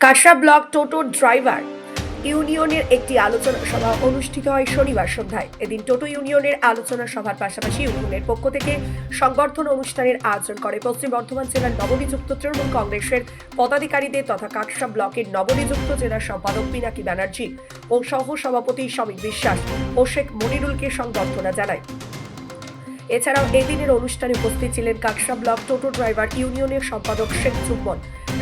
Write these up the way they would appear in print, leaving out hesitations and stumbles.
Katra block টোটো driver ইউনিয়নের একটি আলোচনা সভা অনুষ্ঠিত হয় শনিবার সন্ধ্যায়। এদিন টোটো ইউনিয়নের আলোচনা সভার পাশাপাশি ইউনিয়নের পক্ষ থেকে সংবর্ধনা অনুষ্ঠানের আয়োজন করে পশ্চিম বর্ধমান জেলার নবনিযুক্ত তৃণমূল কংগ্রেসের পদাধিকারীদের তথা কাটরা ব্লকের নবনিযুক্ত জেলা সম্পাদক পিনাকি ব্যানার্জি ও সহ সভাপতি সমীর বিশ্বাস ও শেখ মনিরুলকে সংবর্ধনা জানায়। এছাড়াও এদিনের অনুষ্ঠানে উপস্থিত ছিলেন কাটরা ব্লক টোটো ড্রাইভার ইউনিয়নের সম্পাদক শেখ চুম্বন,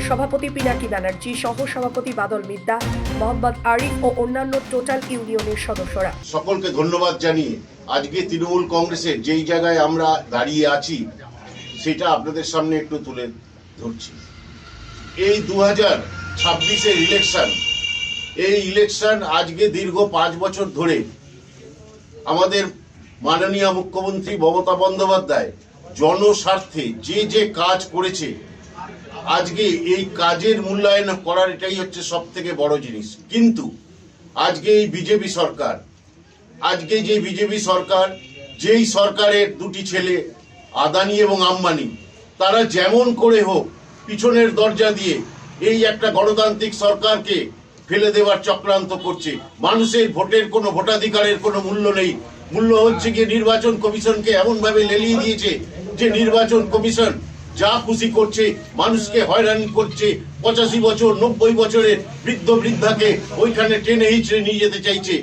সভাপতি পিনাকি ব্যানার্জি, সহ সভাপতি বাদল মিদ্দা, মোহাম্মদ আরিফ ও অন্যান্য টোটাল ইউনিয়নের সদস্যরা। সকলকে ধন্যবাদ জানিয়ে আজকে তৃণমূল কংগ্রেসের যেই জায়গায় আমরা দাঁড়িয়ে আছি সেটা আপনাদের সামনে একটু তুলে ধরছি। এই 2026-এর ইলেকশন আজকে দীর্ঘ 5 বছর ধরে আমাদের মাননীয় মুখ্যমন্ত্রী মমতা বন্দ্যোপাধ্যায় জনস্বার্থে যে কাজ করেছে, আজকে এই কাজের মূল্যায়ন করার এটাই হচ্ছে সব থেকে বড় জিনিস। কিন্তু আজকে এই বিজেপি সরকার যেই সরকারের দুটি ছেলে আদানি এবং আম্বানি, তারা যেমন করে হোক পিছনের দরজা দিয়ে এই একটা গণতান্ত্রিক সরকারকে ফেলে দেওয়ার চক্রান্ত করছে। মানুষের ভোটের কোনো ভোটাধিকারের কোনো মূল্য নেই। মূল্য হচ্ছে গিয়ে নির্বাচন কমিশনকে এমন ভাবে লেলিয়ে দিয়েছে যে নির্বাচন কমিশন যা খুশি করছে, মানুষকে হয়রানি করছে। 85 বছর 90 বছরের বৃদ্ধ বৃদ্ধাকে ওইখানে টেনে হিঁচড়ে নিয়ে যেতে চাইছে।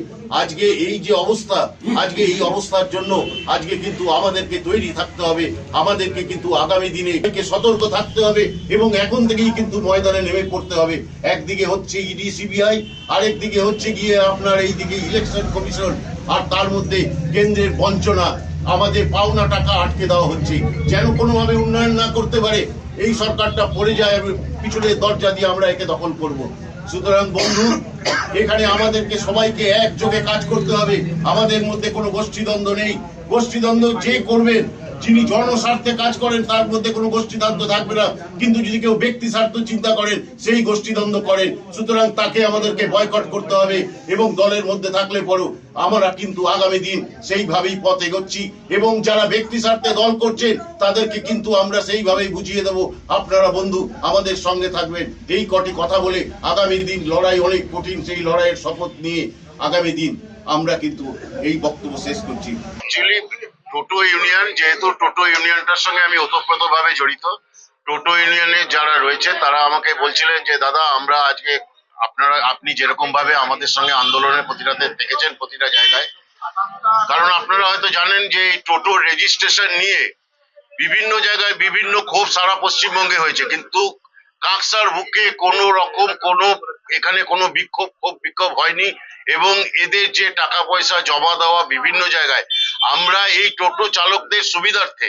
আজকে এই যে অবস্থা, আজকে এই অবস্থার জন্য আজকে কিন্তু আমাদেরকে তৈরি থাকতে হবে, আমাদেরকে কিন্তু আগামী দিনে সতর্ক থাকতে হবে এবং এখন থেকেই কিন্তু ময়দানে নেমে পড়তে হবে। একদিকে হচ্ছে ইডি সিবিআই, আরেকদিকে হচ্ছে গিয়ে আপনার এইদিকে ইলেকশন কমিশন, আর তার মধ্যে কেন্দ্রের বঞ্চনা, আমাদের পাওনা টাকা আটকে দেওয়া হচ্ছে যেন কোনোভাবে উন্নয়ন না করতে পারে। এই সরকারটা পড়ে যায়, পিছনের দরজা দিয়ে আমরা একে দখল করব। সুতরাং বন্ধু, এখানে আমাদেরকে সবাইকে একযোগে কাজ করতে হবে। আমাদের মধ্যে কোনো গোষ্ঠীদ্বন্দ্ব নেই। গোষ্ঠীদ্বন্দ্ব যে করবেন, যিনি জনস্বার্থে কাজ করেন তার মধ্যে কোনো গোষ্ঠীদ্বন্দ্ব থাকবে না, কিন্তু যদি কেউ ব্যক্তি স্বার্থ চিন্তা করেন সেই গোষ্ঠীদ্বন্দ্ব করেন। সুতরাং তাকে আমাদেরকে বয়কট করতে হবে এবং দলের মধ্যে থাকলে পরেও আমরা কিন্তু আগামী দিন সেইভাবেই পথ এগোচ্ছি এবং যারা ব্যক্তি স্বার্থে দল করছেন তাদেরকে কিন্তু আমরা সেইভাবেই বুঝিয়ে দেব। আপনারা বন্ধু আমাদের সঙ্গে থাকবেন। এই কটি কথা বলে আগামী দিন লড়াই অনেক কঠিন, সেই লড়াইয়ের শপথ নিয়ে আগামী দিন আমরা কিন্তু এই বক্তব্য শেষ করছি। টোটো ইউনিয়ন, যেহেতু টোটো ইউনিয়নটার সঙ্গে আমি ওতপ্রোতভাবে জড়িত, টোটো ইউনিয়নে যারা রয়েছে তারা আমাকে বলছিলেন যে দাদা, আমরা আজকে আপনি যেরকম ভাবে আমাদের সঙ্গে আন্দোলনের প্রতিটাতে দেখেছেন প্রতিটা জায়গায়, কারণ আপনারা হয়তো জানেন যে এই টোটো রেজিস্ট্রেশন নিয়ে বিভিন্ন জায়গায় বিভিন্ন ক্ষোভ সারা পশ্চিমবঙ্গে হয়েছে, কিন্তু কাকসার বুকে কোনো রকম এখানে কোনো বিক্ষোভ হয়নি। এবং এদের যে টাকা পয়সা জমা দেওয়া বিভিন্ন জায়গায়, আমরা এই টোটো চালকদের সুবিধার্থে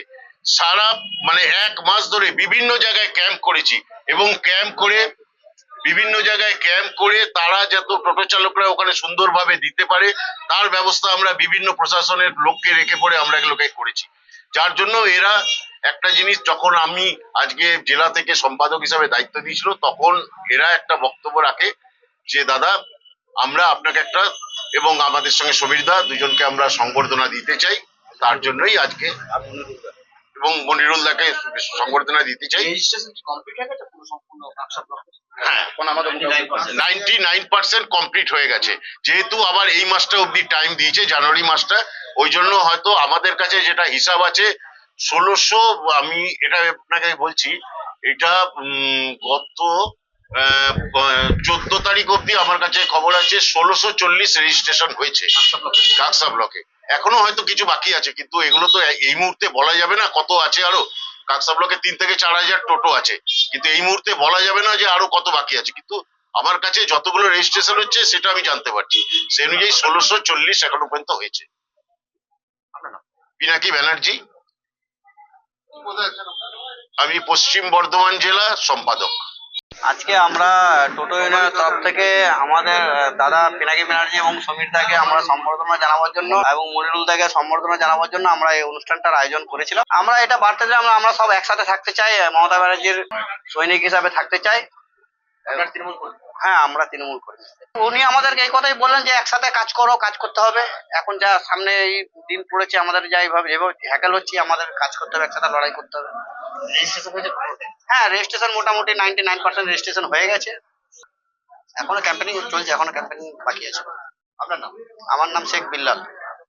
সারা 1 মাস ধরে বিভিন্ন জায়গায় ক্যাম্প করেছি এবং বিভিন্ন জায়গায় ক্যাম্প করে তারা যত টোটো চালকরা ওখানে সুন্দরভাবে দিতে পারে তার ব্যবস্থা আমরা বিভিন্ন প্রশাসনের লোককে রেখে পড়ে আমরা এগুলোকে করেছি। যার জন্য এরা একটা জিনিস, যখন আমি আজকে জেলা থেকে সম্পাদক হিসাবে দায়িত্ব দিয়েছিল, তখন এরা একটা বক্তব্য রাখে যে দাদা, আমরা আপনাকে একটা এবং আমাদের সঙ্গে সমীর দা দুজনকে আমরা সংবর্ধনা দিতে চাই। তার জন্যই আজকে এবং মনিরুল দাকে সংবর্ধনা দিতে চাই। হ্যাঁ, 99% কমপ্লিট হয়ে গেছে। যেহেতু আবার এই মাসটা অব্দি টাইম দিয়েছে, জানুয়ারি মাসটা, ওই জন্য হয়তো আমাদের কাছে যেটা হিসাব আছে 1600, আমি এটা আপনাকে বলছি, এটা গত 14 তারিখ অব্দি আমার কাছে খবর আছে 1640 রেজিস্ট্রেশন হয়েছে কাকসা ব্লকে। এখনো হয়তো কিছু বাকি আছে, কিন্তু এগুলো তো এই মুহূর্তে বলা যাবে না কত আছে। আরো কাকসা ব্লকে 3 থেকে 4 হাজার টোটো আছে, কিন্তু এই মুহূর্তে বলা যাবে না যে আরো কত বাকি আছে। কিন্তু আমার কাছে যতগুলো রেজিস্ট্রেশন হচ্ছে সেটা আমি জানতে পারছি, সে অনুযায়ী 1640 এখনো পর্যন্ত হয়েছে। পিনাকি ব্যানার্জি, আমি পশ্চিম বর্ধমান জেলা সম্পাদক। আজকে আমরা টোটো ইউনিয়নের তরফ থেকে আমাদের দাদা পিনাকি ব্যানার্জি এবং সমীর দাকে আমরা সম্বর্ধনা জানাবার জন্য এবং মনিরুল দাকে সম্বর্ধনা জানাবার জন্য আমরা এই অনুষ্ঠানটার আয়োজন করেছিলাম। আমরা এটা বার্তা দিলাম, আমরা সব একসাথে থাকতে চাই, মমতা ব্যানার্জির সৈনিক হিসাবে থাকতে চাই। হ্যাঁ, আমরা তৃণমূল করি। উনি আমাদেরকে এই কথাই বললেন যে একসাথে কাজ করো, কাজ করতে হবে। এখন যা সামনে এই দিন পড়েছে, আমাদের যা এইভাবে হ্যাকেল হচ্ছে, আমাদের কাজ করতে হবে, একসাথে লড়াই করতে হবে। হ্যাঁ, রেজিস্ট্রেশন মোটামুটি 99% রেজিস্ট্রেশন হয়ে গেছে। এখনো ক্যাম্পেনিং চলছে, এখনো ক্যাম্পেনিং বাকি আছে। আপনার নাম? আমার নাম শেখ বিল্লাল।